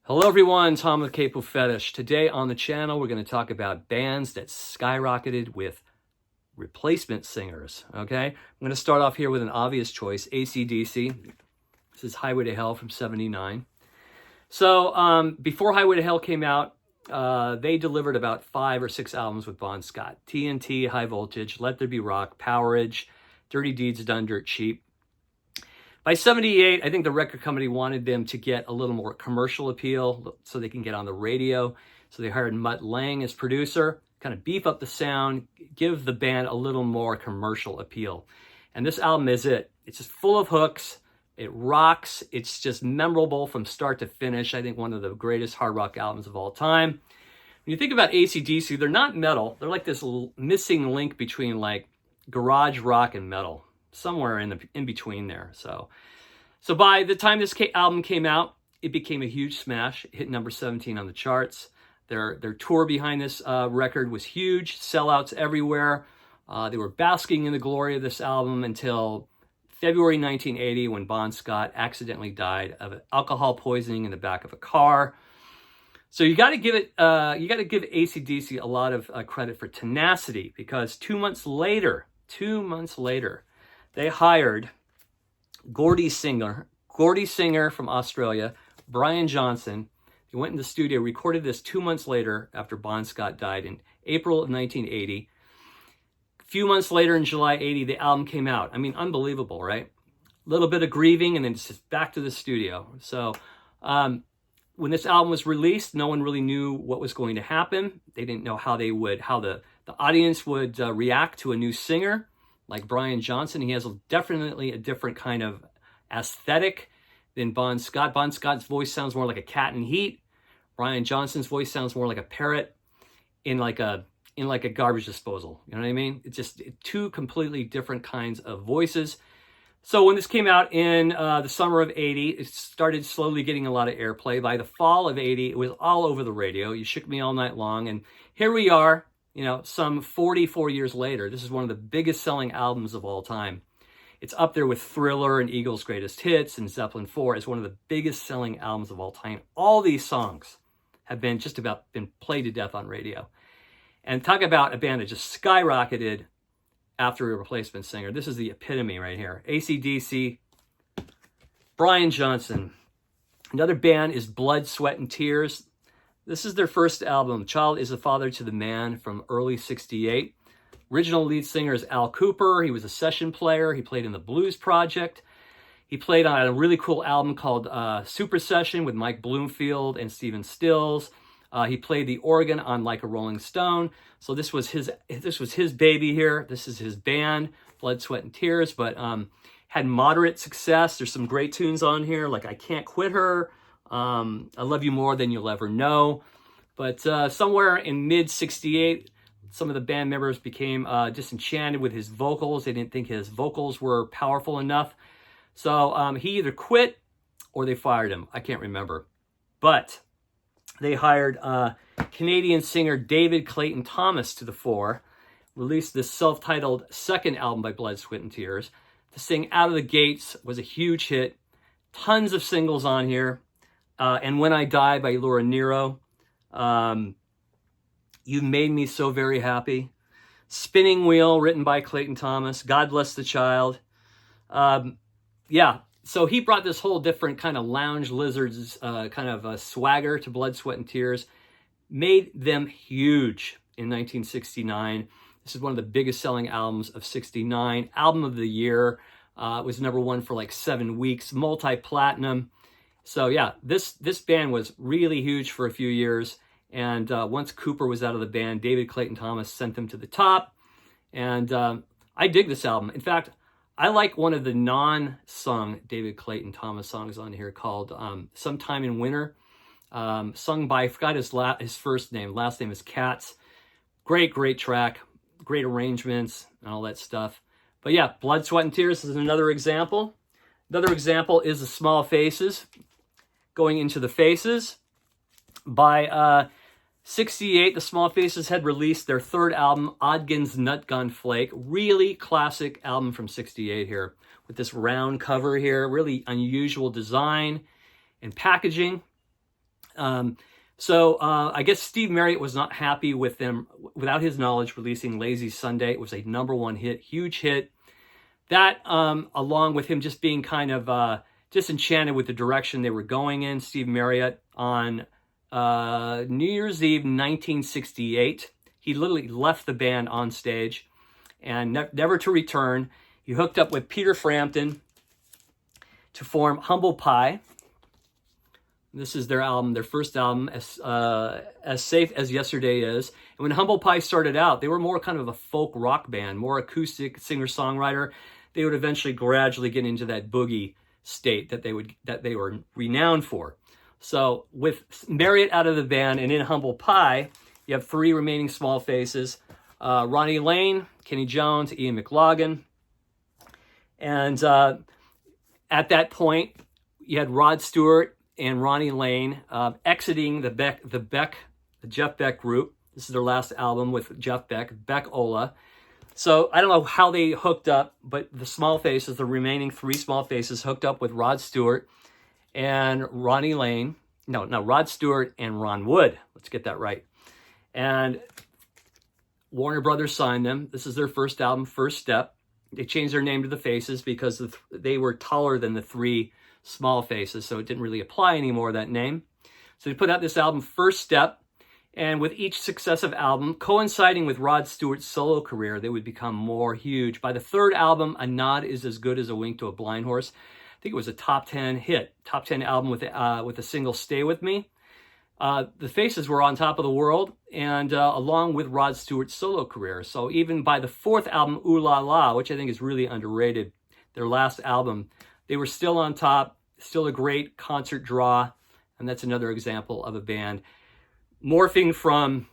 Hello everyone, Tom with Capo Fetish. Today on the channel, we're going to talk about bands that skyrocketed with replacement singers, okay? I'm going to start off here with an obvious choice, AC/DC. This is Highway to Hell from '79. So before Highway to Hell came out, they delivered about 5 or 6 albums with Bon Scott. TNT, High Voltage, Let There Be Rock, Powerage, Dirty Deeds Done Dirt Cheap. By '78, I think the record company wanted them to get a little more commercial appeal so they can get on the radio. So they hired Mutt Lange as producer, kind of beef up the sound, give the band a little more commercial appeal. And this album is it. It's just full of hooks. It rocks. It's just memorable from start to finish. I think one of the greatest hard rock albums of all time. When you think about AC/DC, they're not metal. They're like this missing link between like garage rock and metal. Somewhere in between there. So by the time this album came out, it became a huge smash. It hit number 17 on the charts. Their tour behind this record was huge. Sellouts everywhere. They were basking in the glory of this album until February 1980, when Bon Scott accidentally died of alcohol poisoning in the back of a car. So you got to give AC/DC a lot of credit for tenacity, because 2 months later, they hired Geordie Singer from Australia, Brian Johnson. They went in the studio, recorded this 2 months later after Bon Scott died in April of 1980. A few months later, in July '80, the album came out. I mean, unbelievable, right? A little bit of grieving, and then it's just back to the studio. So when this album was released, no one really knew what was going to happen. They didn't know how the audience would react to a new singer like Brian Johnson. He has definitely a different kind of aesthetic than Bon Scott. Bon Scott's voice sounds more like a cat in heat. Brian Johnson's voice sounds more like a parrot in like a garbage disposal. You know what I mean? It's just two completely different kinds of voices. So when this came out in the summer of '80, it started slowly getting a lot of airplay. By the fall of '80, it was all over the radio. You Shook Me All Night Long. And here we are, some 44 years later. This is one of the biggest selling albums of all time. It's up there with Thriller and Eagles' Greatest Hits and Zeppelin 4 as one of the biggest selling albums of all time. All these songs have been just about been played to death on radio. And talk about a band that just skyrocketed after a replacement singer. This is the epitome right here. AC/DC, Brian Johnson. Another band is Blood, Sweat, and Tears. This is their first album, Child is a Father to the Man, from early '68. Original lead singer is Al Cooper. He was a session player. He played in the Blues Project. He played on a really cool album called Super Session with Mike Bloomfield and Stephen Stills. He played the organ on Like a Rolling Stone. So this was his baby here. This is his band, Blood, Sweat, and Tears, but had moderate success. There's some great tunes on here, like I Can't Quit Her, I Love You More Than You'll Ever Know. But somewhere in mid-'68, some of the band members became disenchanted with his vocals. They didn't think his vocals were powerful enough. So he either quit or they fired him. I can't remember. But they hired Canadian singer David Clayton Thomas to the fore, released this self-titled second album by Blood, Sweat, and Tears to sing Out of the Gates. Was a huge hit. Tons of singles on here. And When I Die by Laura Nyro. You Made Me So Very Happy. Spinning Wheel, written by Clayton Thomas. God Bless the Child. So he brought this whole different kind of Lounge Lizards kind of swagger to Blood, Sweat, and Tears. Made them huge in 1969. This is one of the biggest selling albums of '69. Album of the year. Was number 1 for like 7 weeks. Multi-platinum. So yeah, this band was really huge for a few years. And once Cooper was out of the band, David Clayton Thomas sent them to the top. And I dig this album. In fact, I like one of the non-sung David Clayton Thomas songs on here called Sometime in Winter. Sung by, I forgot his first name. Last name is Katz. Great track. Great arrangements and all that stuff. But yeah, Blood, Sweat, and Tears is another example. Another example is The Small Faces. Going Into the Faces. By '68, the Small Faces had released their third album, Odgin's Nut Gun Flake. Really classic album from '68 here, with this round cover here. Really unusual design and packaging. I guess Steve Marriott was not happy with them, without his knowledge, releasing Lazy Sunday. It was a #1 hit, huge hit. That, along with him just being kind of disenchanted with the direction they were going in, Steve Marriott, on New Year's Eve 1968, he literally left the band on stage and never to return. He hooked up with Peter Frampton to form Humble Pie. This is their album, their first album, As Safe as Yesterday Is. And when Humble Pie started out, they were more kind of a folk rock band, more acoustic singer-songwriter. They would eventually gradually get into that boogie state that they were renowned for. So with Marriott out of the band and in Humble Pie, you have 3 remaining small faces: Ronnie Lane, Kenny Jones, Ian McLagan. And at that point, you had Rod Stewart and Ronnie Lane exiting the Jeff Beck group. This is their last album with Jeff Beck, Beck-Ola. So I don't know how they hooked up, but the small faces, the remaining 3 small faces, hooked up with Rod Stewart and Ronnie Lane. No, Rod Stewart and Ron Wood. Let's get that right. And Warner Brothers signed them. This is their first album, First Step. They changed their name to the Faces because they were taller than the 3 small faces, so it didn't really apply anymore, that name. So they put out this album, First Step, and with each successive album, coinciding with Rod Stewart's solo career, they would become more huge. By the 3rd album, A Nod Is As Good As a Wink to a Blind Horse, I think it was a top 10 hit, top 10 album with the single Stay With Me. The Faces were on top of the world, and along with Rod Stewart's solo career. So even by the 4th album, Ooh La La, which I think is really underrated, their last album, they were still on top, still a great concert draw, and that's another example of a band morphing from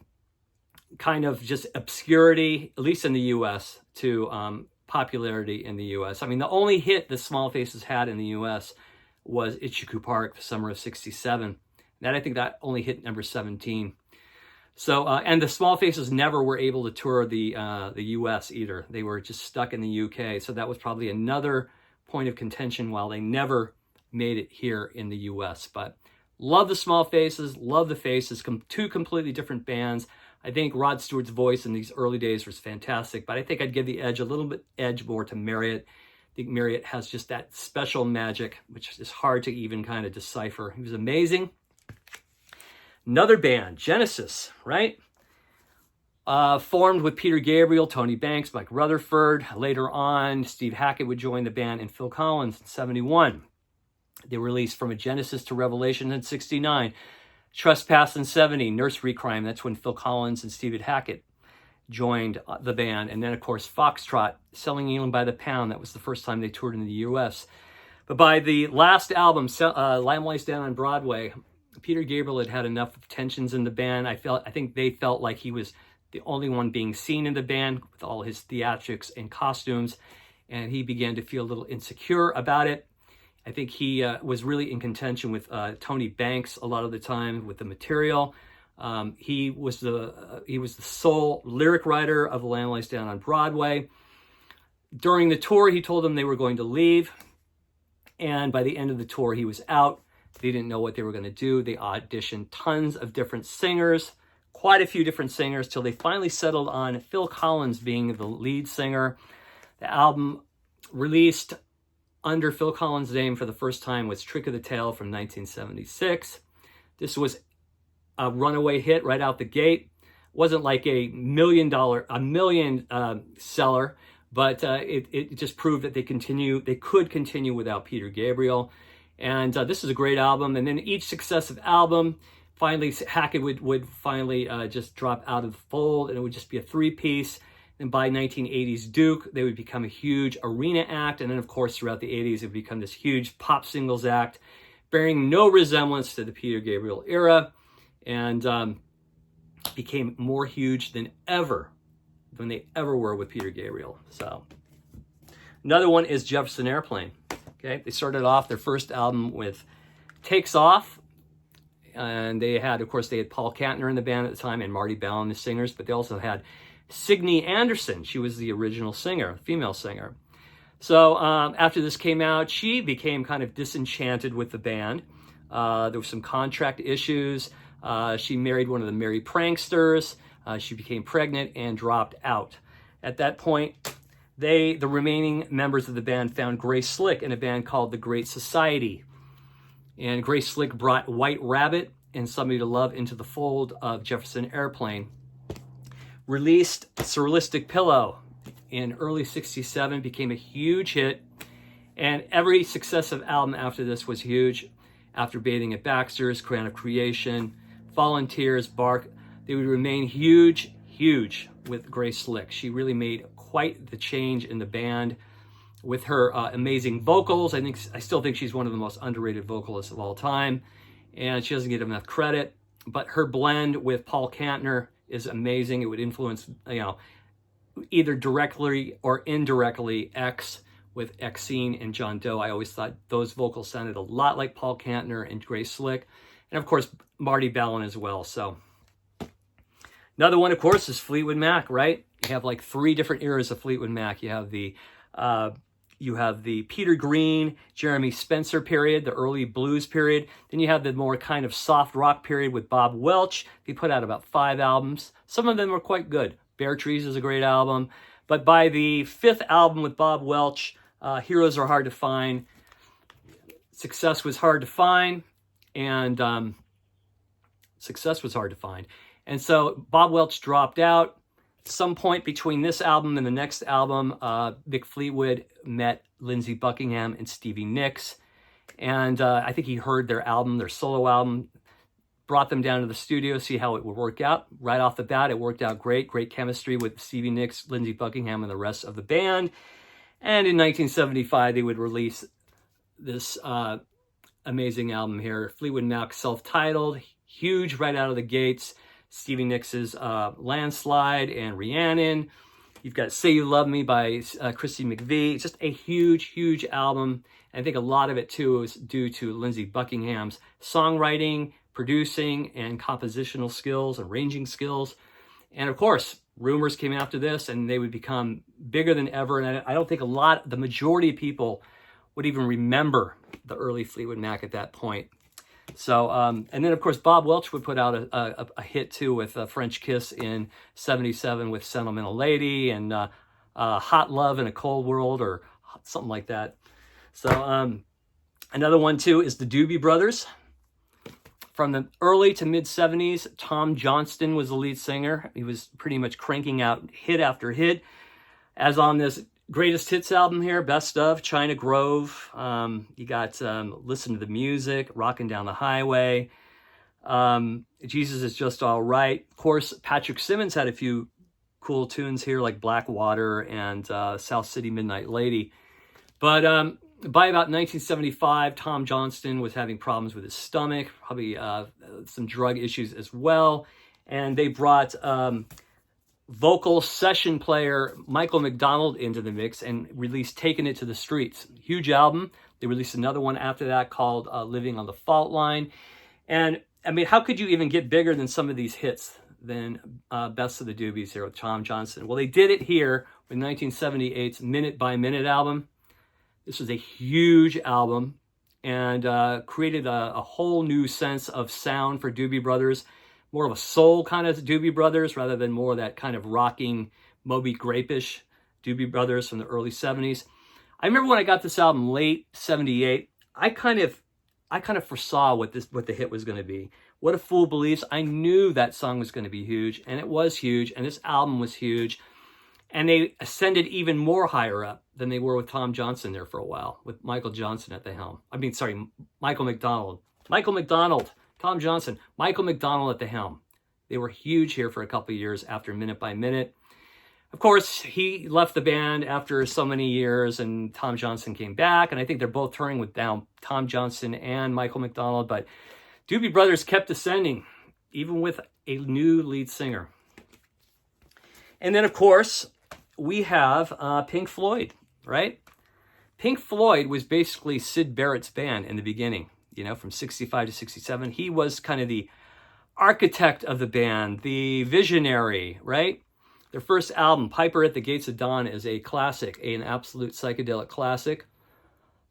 kind of just obscurity, at least in the U.S., to popularity in the U.S. I mean, the only hit the Small Faces had in the U.S. was Itchycoo Park, the summer of '67. I think that only hit number 17. So, and the Small Faces never were able to tour the U.S. either. They were just stuck in the U.K. So that was probably another point of contention while they never made it here in the U.S. But love the Small Faces, love the Faces, 2 completely different bands. I think Rod Stewart's voice in these early days was fantastic, but I think I'd give the edge, a little bit edge more to Marriott. I think Marriott has just that special magic, which is hard to even kind of decipher. He was amazing. Another band, Genesis, right? Formed with Peter Gabriel, Tony Banks, Mike Rutherford. Later on, Steve Hackett would join the band, and Phil Collins in '71. They released From a Genesis to Revelation in '69. Trespass in '70, Nursery Crime. That's when Phil Collins and Steve Hackett joined the band. And then, of course, Foxtrot, Selling England by the Pound. That was the first time they toured in the U.S. But by the last album, Lamb Lies Down on Broadway, Peter Gabriel had enough of tensions in the band. I think they felt like he was the only one being seen in the band with all his theatrics and costumes, and he began to feel a little insecure about it. I think he was really in contention with Tony Banks a lot of the time with the material. He was the sole lyric writer of Lamb Lies Down on Broadway. During the tour, he told them they were going to leave, and by the end of the tour, he was out. They didn't know what they were going to do. They auditioned tons of different singers, quite a few different singers, till they finally settled on Phil Collins being the lead singer. The album released under Phil Collins' name for the first time was Trick of the Tail from 1976. This was a runaway hit right out the gate. Wasn't like a million seller, but it just proved that they could continue without Peter Gabriel. And this is a great album. And then each successive album, finally Hackett would finally just drop out of the fold, and it would just be a 3-piece. And by 1980s Duke, they would become a huge arena act. And then, of course, throughout the 80s, it would become this huge pop singles act, bearing no resemblance to the Peter Gabriel era, and became more huge than they ever were with Peter Gabriel. So another one is Jefferson Airplane. Okay, they started off their first album with Takes Off, and they had Paul Kantner in the band at the time and Marty Ballin, the singers, but they also had Signe Anderson. She was the original singer, female singer. So after this came out, she became kind of disenchanted with the band. There were some contract issues. She married one of the merry pranksters. She became pregnant and dropped out. At that point, the remaining members of the band found Grace Slick in a band called The Great Society. And Grace Slick brought White Rabbit and Somebody to Love into the fold of Jefferson Airplane. Released Surrealistic Pillow in early '67, became a huge hit. And every successive album after this was huge. After Bathing at Baxter's, Crown of Creation, Fallen Tears, Bark, they would remain huge with Grace Slick. She really made quite the change in the band with her amazing vocals. I still think she's one of the most underrated vocalists of all time, and she doesn't get enough credit. But her blend with Paul Kantner is amazing. It would influence, either directly or indirectly X with Exene and John Doe. I always thought those vocals sounded a lot like Paul Kantner and Grace Slick, and of course Marty Balin as well. So another one, of course, is Fleetwood Mac, right? You have like 3 different eras of Fleetwood Mac. You have the Peter Green, Jeremy Spencer period, the early blues period. Then you have the more kind of soft rock period with Bob Welch. He put out about 5 albums. Some of them were quite good. Bare Trees is a great album. But by the 5th album with Bob Welch, Heroes Are Hard to Find, Success Was Hard to Find, and And so Bob Welch dropped out. Some point between this album and the next album, Mick Fleetwood met Lindsey Buckingham and Stevie Nicks. And I think he heard their solo album, brought them down to the studio, see how it would work out. Right off the bat, it worked out great. Great chemistry with Stevie Nicks, Lindsey Buckingham, and the rest of the band. And in 1975, they would release this amazing album here, Fleetwood Mac, self-titled, huge right out of the gates. Stevie Nicks' Landslide and Rhiannon. You've got Say You Love Me by Christy McVie. It's just a huge album. And I think a lot of it, too, is due to Lindsey Buckingham's songwriting, producing, and compositional skills, arranging skills. And, of course, Rumors came after this, and they would become bigger than ever. And I don't think the majority of people would even remember the early Fleetwood Mac at that point. So, and then, of course, Bob Welch would put out a hit, too, with French Kiss in '77 with Sentimental Lady and Hot Love in a Cold World or something like that. So, another one, too, is the Doobie Brothers. From the early to mid-'70s, Tom Johnston was the lead singer. He was pretty much cranking out hit after hit. As on this greatest hits album here, Best of, China Grove. You got Listen to the Music, Rockin' Down the Highway. Jesus Is Just All Right. Of course, Patrick Simmons had a few cool tunes here like Blackwater and South City Midnight Lady. But by about 1975, Tom Johnston was having problems with his stomach, probably some drug issues as well. And they brought vocal session player Michael McDonald into the mix and released Taking It to the Streets. Huge album. They released another one after that called Living on the Fault Line. And I mean, how could you even get bigger than some of these hits than Best of the Doobies here with Tom Johnston? Well, they did it here with 1978's Minute by Minute album. This was a huge album and created a whole new sense of sound for Doobie Brothers. More of a soul kind of Doobie Brothers rather than more of that kind of rocking Moby Grape-ish Doobie Brothers from the early 70s. I remember when I got this album late 78, I kind of foresaw what the hit was going to be. What a Fool Believes. I knew that song was going to be huge, and it was huge, and this album was huge. And they ascended even more higher up than they were with Tom Johnston there for a while, with Michael Johnson at the helm. Michael McDonald. Tom Johnston, Michael McDonald at the helm. They were huge here for a couple of years after Minute by Minute. Of course, he left the band after so many years, and Tom Johnston came back, and I think they're both touring with now Tom Johnston and Michael McDonald, but Doobie Brothers kept ascending, even with a new lead singer. And then, of course, we have Pink Floyd, right? Pink Floyd was basically Syd Barrett's band in the beginning, from 65 to 67. He was kind of the architect of the band, the visionary, right? Their first album, Piper at the Gates of Dawn, is a classic, an absolute psychedelic classic.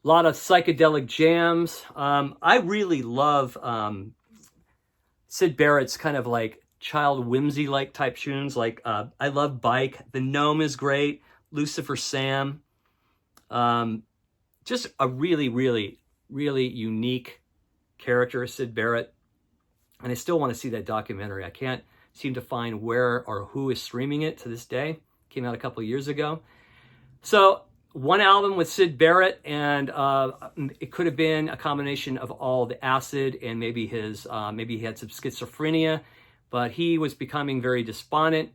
A lot of psychedelic jams. I really love Syd Barrett's kind of like child whimsy-like type tunes. Like I love Bike. The Gnome is great. Lucifer Sam. Just a really, really, really unique character, Syd Barrett. And I still want to see that documentary. I can't seem to find where or who is streaming it to this day. Came out a couple of years ago. So one album with Syd Barrett, and it could have been a combination of all the acid and maybe maybe he had some schizophrenia, but he was becoming very despondent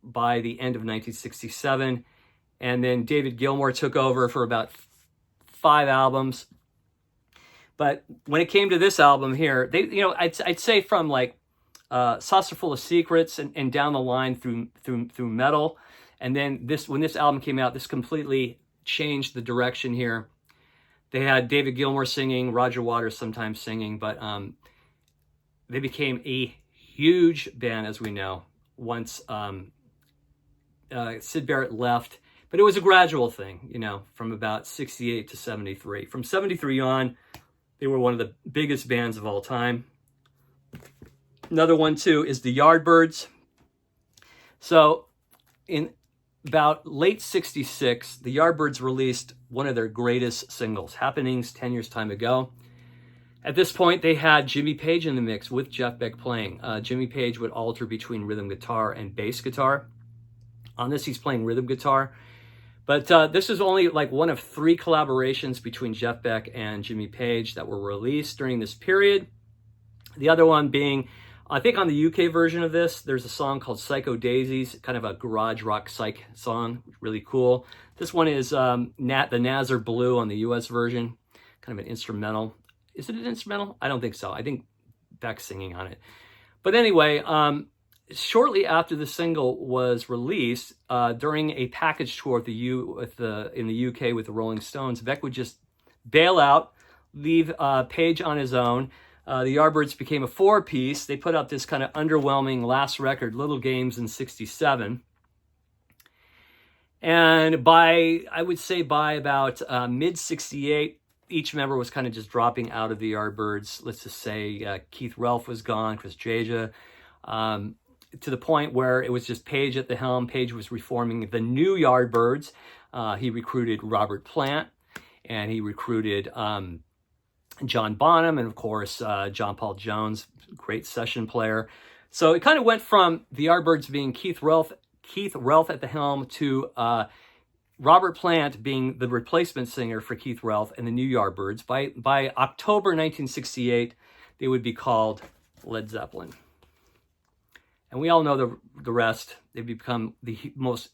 by the end of 1967. And then David Gilmour took over for about 5 albums. But when it came to this album here, they, you know, I'd say from like Saucer Full of Secrets and down the line through Metal, and then when this album came out, this completely changed the direction here. They had David Gilmour singing, Roger Waters sometimes singing, but they became a huge band, as we know, once Syd Barrett left. But it was a gradual thing, you know, from about 68 to 73. From 73 on, they were one of the biggest bands of all time. Another one, too, is the Yardbirds. So in about late 66, the Yardbirds released one of their greatest singles, Happenings 10 Years Time Ago. At this point, they had Jimmy Page in the mix with Jeff Beck playing. Jimmy Page would alter between rhythm guitar and bass guitar. On this, he's playing rhythm guitar. But this is only like one of 3 collaborations between Jeff Beck and Jimmy Page that were released during this period. The other one being, I think on the UK version of this, there's a song called Psycho Daisies, kind of a garage rock psych song, really cool. This one is the Nazar Blue on the US version, kind of an instrumental. Is it an instrumental? I don't think so. I think Beck's singing on it. But anyway, shortly after the single was released, during a package tour in the UK with the Rolling Stones, Beck would just bail out, leave Page on his own. The Yardbirds became a 4-piece. They put out this kind of underwhelming last record, Little Games, in 67. And I would say by about mid-68, each member was kind of just dropping out of the Yardbirds. Let's just say Keith Relf was gone, Chris Jaja, to the point where it was just Page at the helm. Page was reforming the new Yardbirds. He recruited Robert Plant, and he recruited John Bonham, and of course, John Paul Jones, great session player. So it kind of went from the Yardbirds being Keith Relf at the helm to Robert Plant being the replacement singer for Keith Relf and the new Yardbirds. By October 1968, they would be called Led Zeppelin. And we all know the rest. They've become the most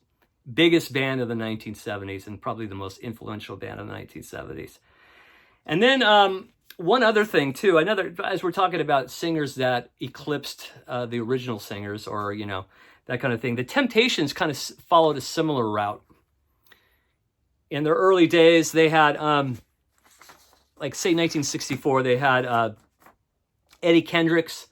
biggest band of the 1970s and probably the most influential band of the 1970s. And then one other thing, too, as we're talking about singers that eclipsed the original singers, or, you know, that kind of thing, the Temptations kind of followed a similar route. In their early days, they had, like, say, 1964, they had Eddie Kendricks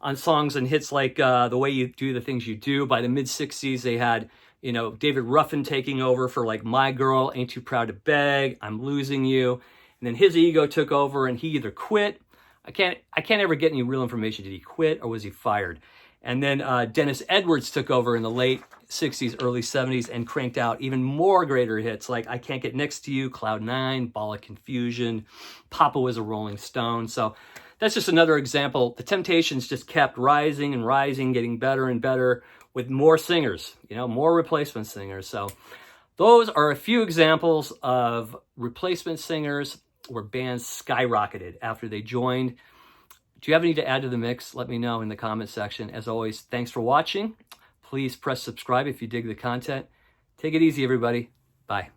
on songs and hits like The Way You Do the Things You Do. By the mid-60s, they had, you know, David Ruffin taking over for, like, My Girl, Ain't Too Proud to Beg, I'm Losing You. And then his ego took over, and he either quit. I can't ever get any real information. Did he quit or was he fired? And then Dennis Edwards took over in the late 60s, early 70s, and cranked out even more greater hits like I Can't Get Next to You, Cloud 9, Ball of Confusion, Papa Was a Rolling Stone. So that's just another example. The Temptations just kept rising and rising, getting better and better with more singers, you know, more replacement singers. So those are a few examples of replacement singers where bands skyrocketed after they joined. Do you have any to add to the mix? Let me know in the comment section. As always, thanks for watching. Please press subscribe if you dig the content. Take it easy, everybody. Bye.